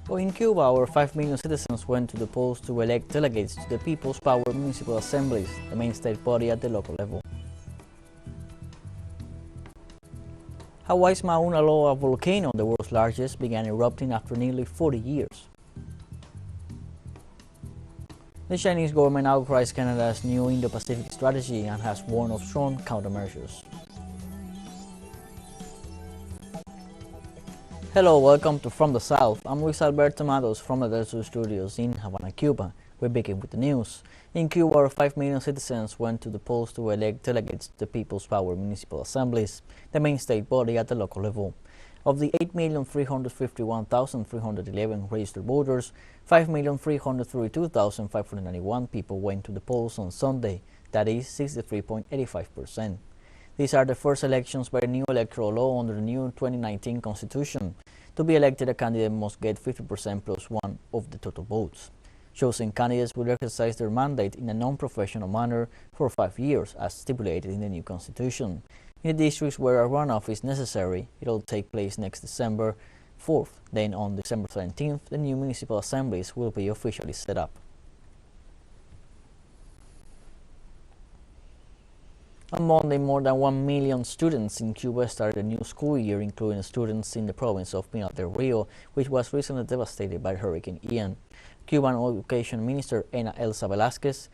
Well, in Cuba, over 5 million citizens went to the polls to elect delegates to the People's Power municipal assemblies, the main state body at the local level. Hawaii's Mauna Loa volcano, the world's largest, began erupting after nearly 40 years. The Chinese government outcries Canada's new Indo-Pacific strategy and has warned of strong countermeasures. Hello, welcome to From the South. I'm Luis Alberto Matos from the teleSUR studios in Havana, Cuba. We begin with the news. In Cuba, over 5 million citizens went to the polls to elect delegates to the People's Power municipal assemblies, the main state body at the local level. Of the 8,351,311 registered voters, 5,332,591 people went to the polls on Sunday, that is 63.85%. These are the first elections by a new electoral law under the new 2019 Constitution. To be elected, a candidate must get 50% plus one of the total votes. Chosen candidates will exercise their mandate in a non-professional manner for 5 years, as stipulated in the new Constitution. In the districts where a runoff is necessary, it will take place next December 4th. Then on December 17th, the new municipal assemblies will be officially set up. On Monday, more than 1 million students in Cuba started a new school year, including students in the province of Pinar del Rio, which was recently devastated by Hurricane Ian. Cuban Education Minister Ana Elsa Velázquez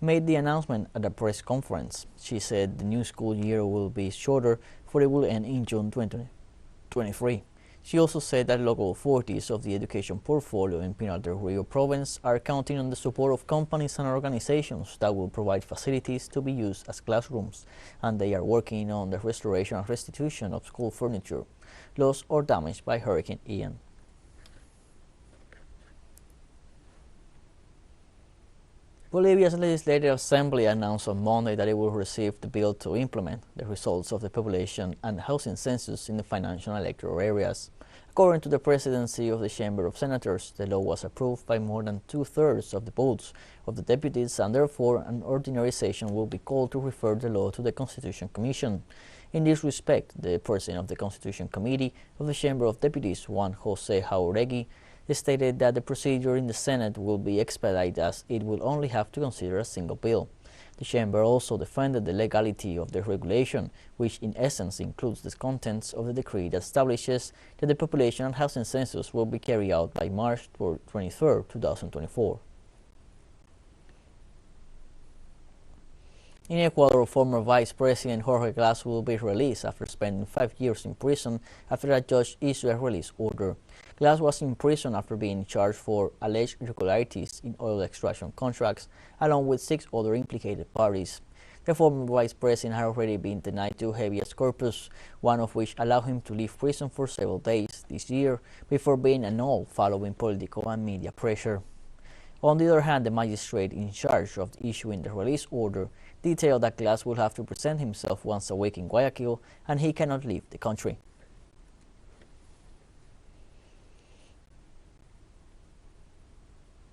made the announcement at a press conference. She said the new school year will be shorter, for it will end in June 2023. She also said that local authorities of the education portfolio in Pinar del Rio province are counting on the support of companies and organizations that will provide facilities to be used as classrooms, and they are working on the restoration and restitution of school furniture lost or damaged by Hurricane Ian. Bolivia's Legislative Assembly announced on Monday that it will receive the bill to implement the results of the population and housing census in the financial and electoral areas. According to the presidency of the Chamber of Senators, the law was approved by more than 2/3 of the votes of the deputies, and therefore an ordinary session will be called to refer the law to the Constitution Commission. In this respect, the president of the Constitution Committee of the Chamber of Deputies, Juan José Jauregui, stated that the procedure in the Senate will be expedited as it will only have to consider a single bill. The Chamber also defended the legality of the regulation, which in essence includes the contents of the decree that establishes that the population and housing census will be carried out by March 23, 2024. In Ecuador, former Vice President Jorge Glass will be released after spending 5 years in prison after a judge issued a release order. Glass was in prison after being charged for alleged irregularities in oil extraction contracts, along with 6 other implicated parties. The former Vice President had already been denied 2 habeas corpus, one of which allowed him to leave prison for several days this year before being annulled following political and media pressure. On the other hand, the magistrate in charge of issuing the release order detailed that Glass will have to present himself once a week in Guayaquil and he cannot leave the country.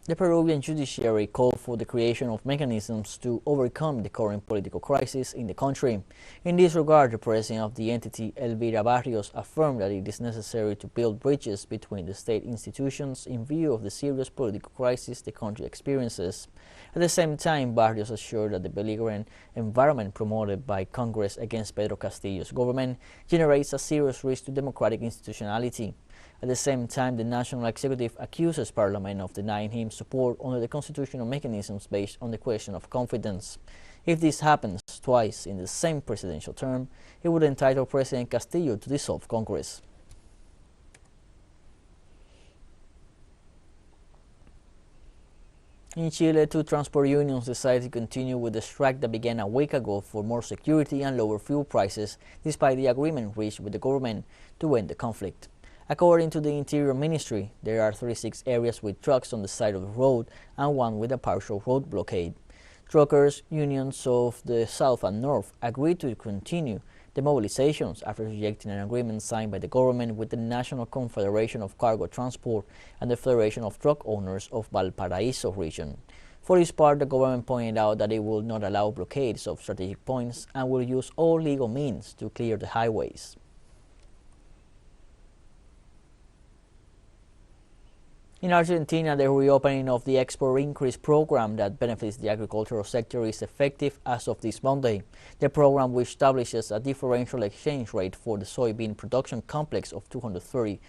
The Peruvian judiciary called for the creation of mechanisms to overcome the current political crisis in the country. In this regard, the president of the entity, Elvira Barrios, affirmed that it is necessary to build bridges between the state institutions in view of the serious political crisis the country experiences. At the same time, Barrios assured that the belligerent environment promoted by Congress against Pedro Castillo's government generates a serious risk to democratic institutionality. At the same time, the National Executive accuses Parliament of denying him support under the constitutional mechanisms based on the question of confidence. If this happens twice in the same presidential term, it would entitle President Castillo to dissolve Congress. In Chile, 2 transport unions decided to continue with the strike that began a week ago for more security and lower fuel prices, despite the agreement reached with the government to end the conflict. According to the Interior Ministry, there are 36 areas with trucks on the side of the road and 1 with a partial road blockade. Truckers' unions of the South and North agreed to continue the mobilizations after rejecting an agreement signed by the government with the National Confederation of Cargo Transport and the Federation of Truck Owners of Valparaiso region. For its part, the government pointed out that it will not allow blockades of strategic points and will use all legal means to clear the highways. In Argentina, the reopening of the export increase program that benefits the agricultural sector is effective as of this Monday. The program, which establishes a differential exchange rate for the soybean production complex of $230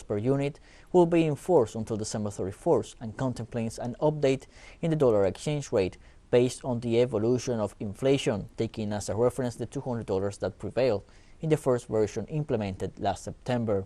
per unit, will be in force until December 31st and contemplates an update in the dollar exchange rate based on the evolution of inflation, taking as a reference the $200 that prevailed in the first version implemented last September.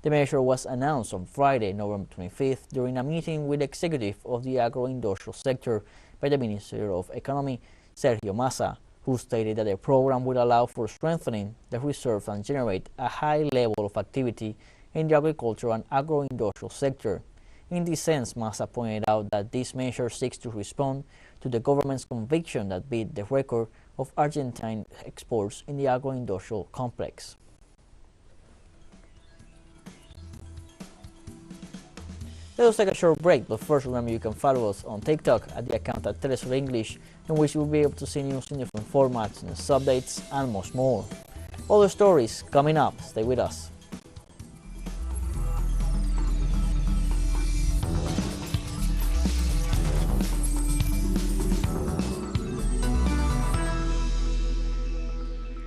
The measure was announced on Friday, November 25th, during a meeting with the executive of the agro-industrial sector by the Minister of Economy, Sergio Massa, who stated that the program would allow for strengthening the reserve and generate a high level of activity in the agricultural and agro-industrial sector. In this sense, Massa pointed out that this measure seeks to respond to the government's conviction that beat the record of Argentine exports in the agro-industrial complex. Let us take a short break, but first remember you can follow us on TikTok at the account at teleSUR English, in which you'll be able to see news in different formats, news updates, and much more. Other stories coming up. Stay with us.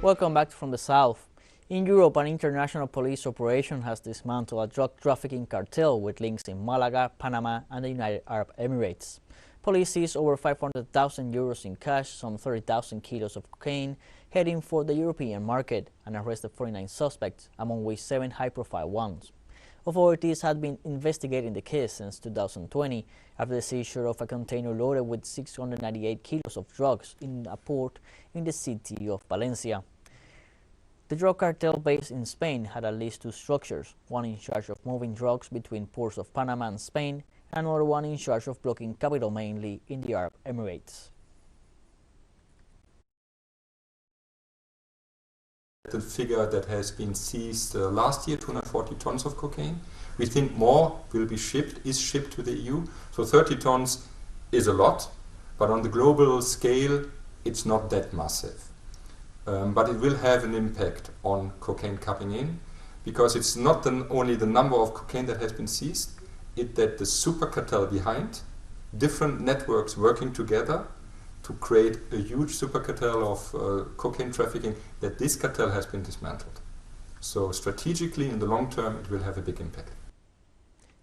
Welcome back from the south. In Europe, an international police operation has dismantled a drug trafficking cartel with links in Malaga, Panama, and the United Arab Emirates. Police seized over 500,000 euros in cash, some 30,000 kilos of cocaine, heading for the European market, and arrested 49 suspects, among which 7 high-profile ones. Authorities had been investigating the case since 2020 after the seizure of a container loaded with 698 kilos of drugs in a port in the city of Valencia. The drug cartel based in Spain had at least 2 structures, one in charge of moving drugs between ports of Panama and Spain, and another one in charge of blocking capital mainly in the Arab Emirates. The figure that has been seized last year, 240 tons of cocaine. We think more will be shipped, is shipped to the EU. So 30 tons is a lot, but on the global scale, it's not that massive. But it will have an impact on cocaine coming in, because it's not only the number of cocaine that has been seized, it's that the super cartel behind, different networks working together to create a huge super cartel of cocaine trafficking, that this cartel has been dismantled. So strategically, in the long term, it will have a big impact.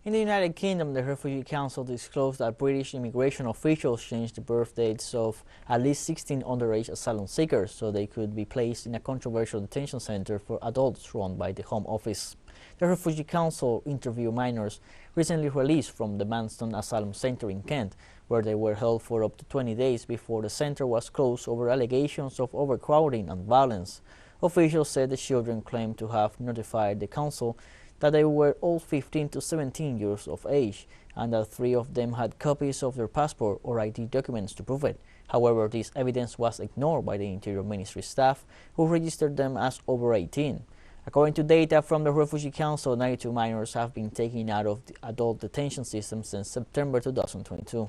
In the United Kingdom, the Refugee Council disclosed that British immigration officials changed the birth dates of at least 16 underage asylum seekers so they could be placed in a controversial detention center for adults run by the Home Office. The Refugee Council interviewed minors recently released from the Manston Asylum Center in Kent, where they were held for up to 20 days before the center was closed over allegations of overcrowding and violence. Officials said the children claimed to have notified the council that they were all 15 to 17 years of age, and that 3 of them had copies of their passport or ID documents to prove it. However, this evidence was ignored by the Interior Ministry staff, who registered them as over 18. According to data from the Refugee Council, 92 minors have been taken out of the adult detention system since September 2022.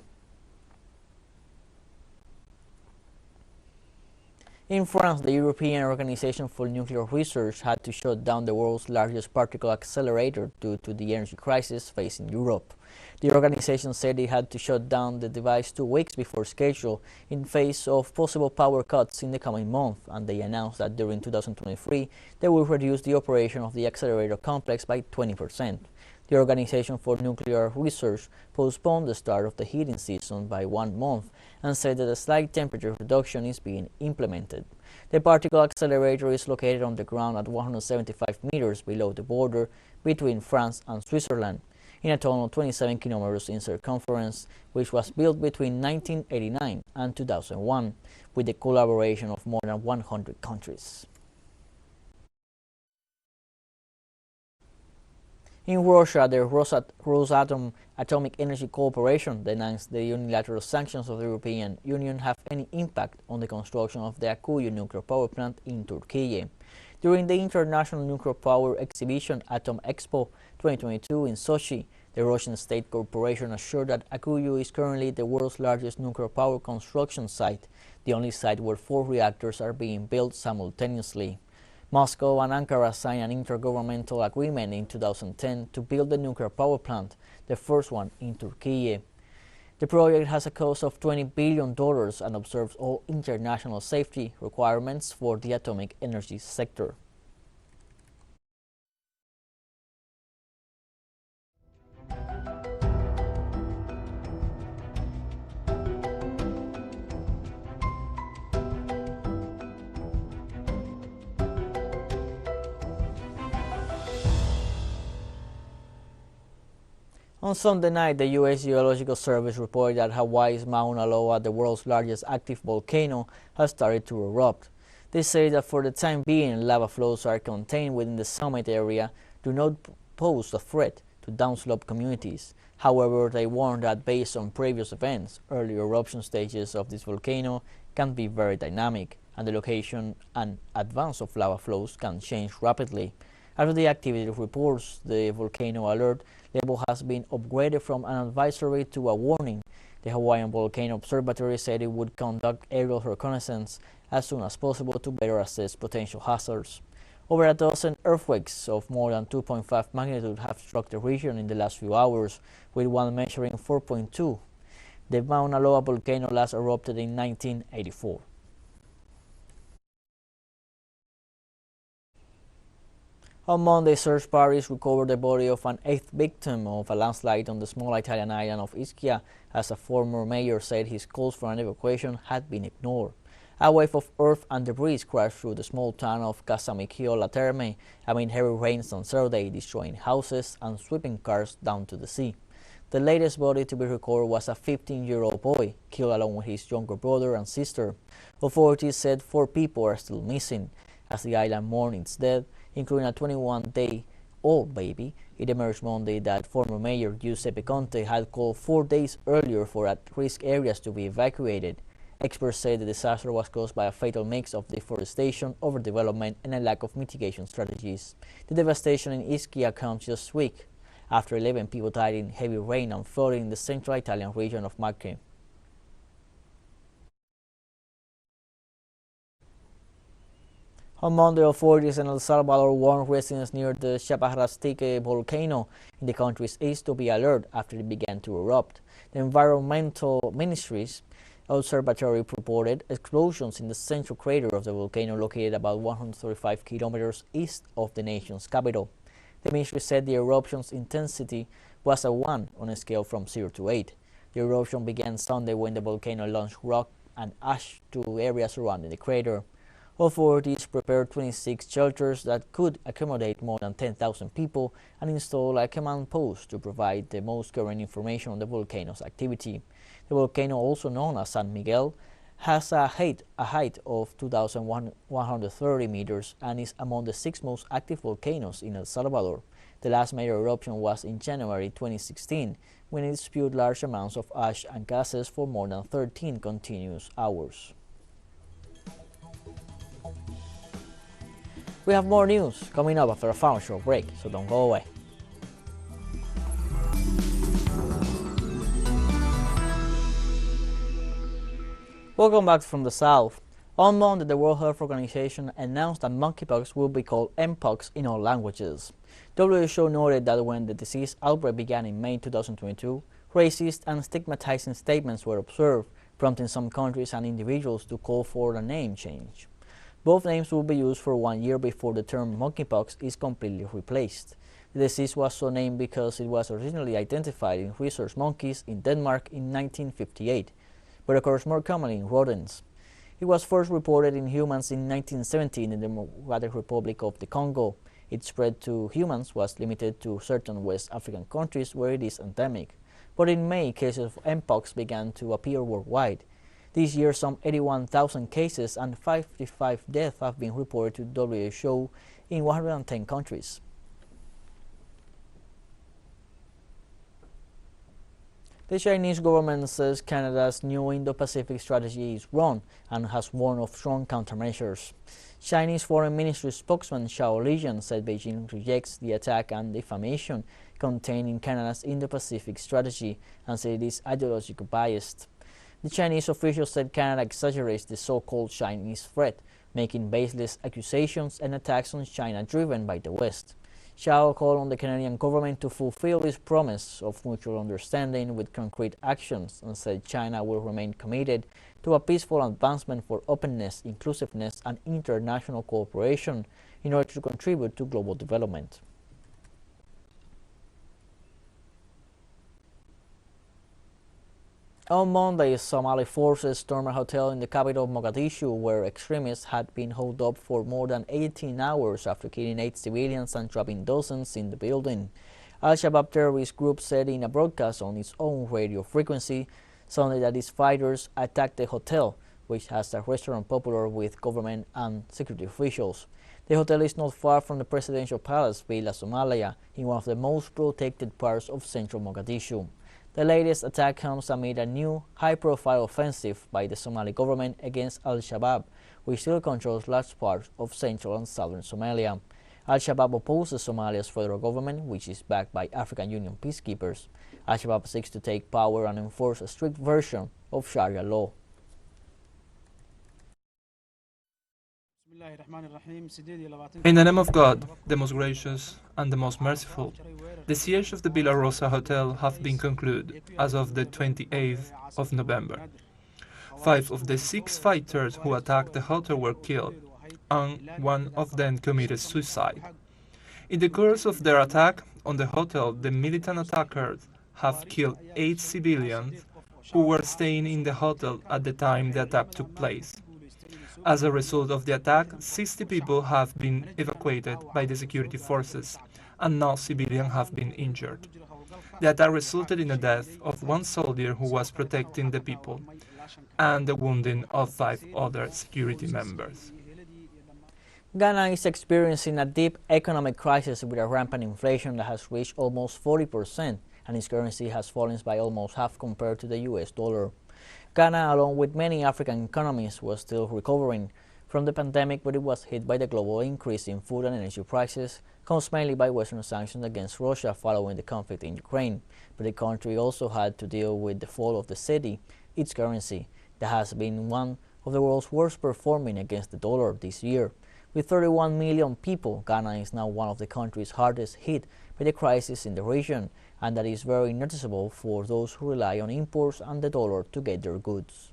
In France, the European Organization for Nuclear Research had to shut down the world's largest particle accelerator due to the energy crisis facing Europe. The organization said it had to shut down the device 2 weeks before schedule in face of possible power cuts in the coming month, and they announced that during 2023 they will reduce the operation of the accelerator complex by 20%. The Organization for Nuclear Research postponed the start of the heating season by 1 month and said that a slight temperature reduction is being implemented. The particle accelerator is located on the ground at 175 meters below the border between France and Switzerland, in a tunnel 27 kilometers in circumference, which was built between 1989 and 2001, with the collaboration of more than 100 countries. In Russia, the Rosatom Atomic Energy Corporation denies the unilateral sanctions of the European Union have any impact on the construction of the Akuyu nuclear power plant in Turkey. During the International Nuclear Power Exhibition Atom Expo 2022 in Sochi, the Russian state corporation assured that Akuyu is currently the world's largest nuclear power construction site, the only site where 4 reactors are being built simultaneously. Moscow and Ankara signed an intergovernmental agreement in 2010 to build a nuclear power plant, the first one in Turkey. The project has a cost of $20 billion and observes all international safety requirements for the atomic energy sector. On Sunday night, the U.S. Geological Service reported that Hawaii's Mauna Loa, the world's largest active volcano, has started to erupt. They say that for the time being, lava flows are contained within the summit area, do not pose a threat to downslope communities. However, they warn that based on previous events, early eruption stages of this volcano can be very dynamic, and the location and advance of lava flows can change rapidly. After the activity reports, the volcano alert level has been upgraded from an advisory to a warning. The Hawaiian Volcano Observatory said it would conduct aerial reconnaissance as soon as possible to better assess potential hazards. Over a dozen earthquakes of more than 2.5 magnitude have struck the region in the last few hours, with one measuring 4.2. The Mauna Loa volcano last erupted in 1984. On Monday, search parties recovered the body of an eighth victim of a landslide on the small Italian island of Ischia, as a former mayor said his calls for an evacuation had been ignored. A wave of earth and debris crashed through the small town of Casamicciola Terme amid heavy rains on Saturday, destroying houses and sweeping cars down to the sea. The latest body to be recovered was a 15-year-old boy, killed along with his younger brother and sister. Authorities said 4 people are still missing, as the island mourns its dead, including a 21-day-old baby. It emerged Monday that former mayor Giuseppe Conte had called 4 days earlier for at-risk areas to be evacuated. Experts say the disaster was caused by a fatal mix of deforestation, overdevelopment, and a lack of mitigation strategies. The devastation in Ischia comes just a week after 11 people died in heavy rain and flooding in the central Italian region of Marche. On Monday, authorities in El Salvador warned residents near the Chaparrastique volcano in the country's east to be alert after it began to erupt. The Environmental Ministry's observatory reported explosions in the central crater of the volcano, located about 135 kilometers east of the nation's capital. The ministry said the eruption's intensity was a 1 on a scale from 0 to 8. The eruption began Sunday when the volcano launched rock and ash to areas surrounding the crater. Authorities prepared 26 shelters that could accommodate more than 10,000 people and installed a command post to provide the most current information on the volcano's activity. The volcano, also known as San Miguel, has a height of 2,130 meters and is among the 6 most active volcanoes in El Salvador. The last major eruption was in January 2016, when it spewed large amounts of ash and gases for more than 13 continuous hours. We have more news coming up after a short break, so don't go away. Welcome back from the South. On Monday, the World Health Organization announced that monkeypox will be called mpox in all languages. WHO noted that when the disease outbreak began in May 2022, racist and stigmatizing statements were observed, prompting some countries and individuals to call for a name change. Both names will be used for 1 year before the term monkeypox is completely replaced. The disease was so named because it was originally identified in rhesus monkeys in Denmark in 1958, but occurs more commonly in rodents. It was first reported in humans in 1917 in the Democratic Republic of the Congo. Its spread to humans was limited to certain West African countries where it is endemic. But in May, cases of mpox began to appear worldwide. This year, some 81,000 cases and 55 deaths have been reported to WHO in 110 countries. The Chinese government says Canada's new Indo-Pacific strategy is wrong and has warned of strong countermeasures. Chinese Foreign Ministry spokesman Xiao Lijian said Beijing rejects the attack and defamation contained in Canada's Indo-Pacific strategy and said it is ideologically biased. The Chinese official said Canada exaggerates the so-called Chinese threat, making baseless accusations and attacks on China driven by the West. Xiao called on the Canadian government to fulfill its promise of mutual understanding with concrete actions and said China will remain committed to a peaceful advancement for openness, inclusiveness, and international cooperation in order to contribute to global development. On Monday, Somali forces stormed a hotel in the capital of Mogadishu where extremists had been holed up for more than 18 hours after killing 8 civilians and trapping dozens in the building. Al-Shabaab terrorist group said in a broadcast on its own radio frequency Sunday that its fighters attacked the hotel, which has a restaurant popular with government and security officials. The hotel is not far from the presidential palace, Villa Somalia, in one of the most protected parts of central Mogadishu. The latest attack comes amid a new high-profile offensive by the Somali government against Al-Shabaab, which still controls large parts of central and southern Somalia. Al-Shabaab opposes Somalia's federal government, which is backed by African Union peacekeepers. Al-Shabaab seeks to take power and enforce a strict version of Sharia law. In the name of God, the most gracious and the most merciful, the siege of the Villa Rosa Hotel have been concluded as of the 28th of November. 5 of the 6 fighters who attacked the hotel were killed, and 1 of them committed suicide. In the course of their attack on the hotel, the militant attackers have killed 8 civilians who were staying in the hotel at the time the attack took place. As a result of the attack, 60 people have been evacuated by the security forces, and no civilians have been injured. The attack resulted in the death of 1 soldier who was protecting the people, and the wounding of 5 other security members. Ghana is experiencing a deep economic crisis with a rampant inflation that has reached almost 40%, and its currency has fallen by almost half compared to the US dollar. Ghana, along with many African economies, was still recovering from the pandemic, but it was hit by the global increase in food and energy prices, caused mainly by Western sanctions against Russia following the conflict in Ukraine. But the country also had to deal with the fall of the cedi, its currency, that has been one of the world's worst performing against the dollar this year. With 31 million people, Ghana is now one of the countries hardest hit by the crisis in the region, and that is very noticeable for those who rely on imports and the dollar to get their goods.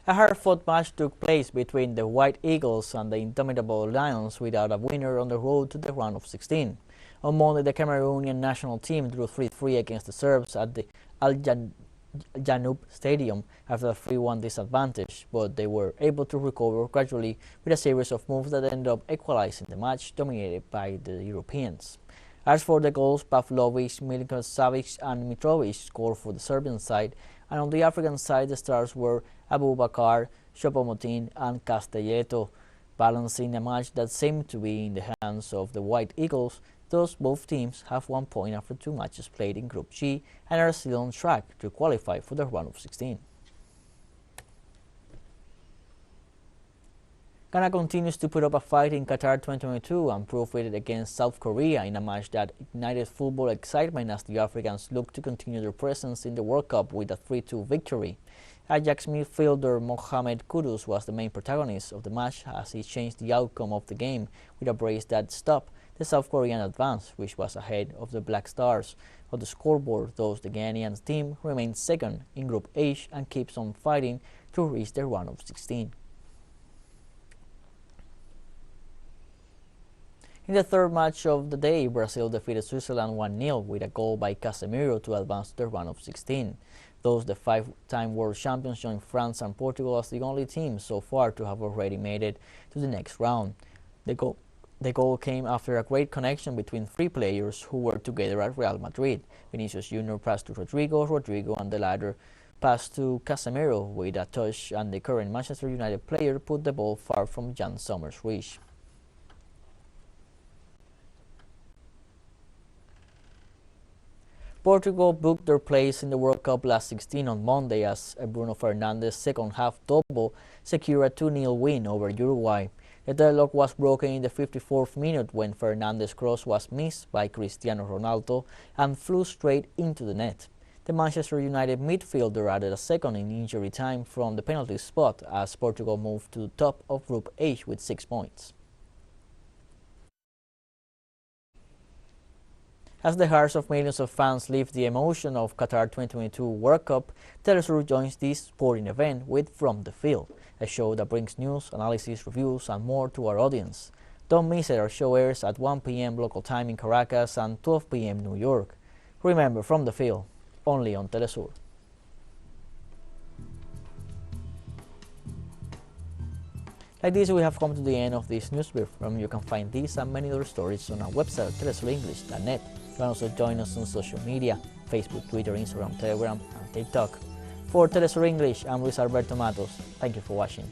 A hard-fought match took place between the White Eagles and the indomitable Lions without a winner on the road to the round of 16. On Monday, the Cameroonian national team drew 3-3 against the Serbs at the Al Janoub Stadium after a 3-1 disadvantage, but they were able to recover gradually with a series of moves that ended up equalizing the match, dominated by the Europeans. As for the goals, Pavlovic, Milinkovic and Mitrovic scored for the Serbian side, and on the African side the stars were Abubakar, Choupo-Moting and Castelletto, balancing a match that seemed to be in the hands of the White Eagles. Thus, both teams have 1 point after 2 matches played in Group G and are still on track to qualify for the round of 16. Ghana continues to put up a fight in Qatar 2022 and proved it against South Korea in a match that ignited football excitement as the Africans look to continue their presence in the World Cup with a 3-2 victory. Ajax midfielder Mohamed Kudus was the main protagonist of the match as he changed the outcome of the game with a brace that stopped the South Korean advance, which was ahead of the Black Stars on the scoreboard. Thus, the Ghanaian team remains second in Group H and keeps on fighting to reach the round of 16. In the third match of the day, Brazil defeated Switzerland 1-0 with a goal by Casemiro to advance to the round of 16. Thus, the 5-time world champions joined France and Portugal as the only team so far to have already made it to the next round. The goal came after a great connection between 3 players who were together at Real Madrid. Vinicius Jr. passed to Rodrigo, and the latter pass to Casemiro with a touch, and the current Manchester United player put the ball far from Jan Sommer's reach. Portugal booked their place in the World Cup last 16 on Monday as Bruno Fernandes' second-half double secured a 2-0 win over Uruguay. The deadlock was broken in the 54th minute when Fernandes' cross was missed by Cristiano Ronaldo and flew straight into the net. The Manchester United midfielder added a second in injury time from the penalty spot as Portugal moved to the top of Group H with 6 points. As the hearts of millions of fans live the emotion of Qatar 2022 World Cup, teleSUR joins this sporting event with From the Field, a show that brings news, analysis, reviews, and more to our audience. Don't miss it, our show airs at 1 p.m. local time in Caracas and 12 p.m. New York. Remember, From the Field, only on teleSUR. Like this, we have come to the end of this news brief. Remember, you can find these and many other stories on our website, telesurenglish.net. You can also join us on social media, Facebook, Twitter, Instagram, Telegram, and TikTok. For teleSUR English, I'm Luis Alberto Matos. Thank you for watching.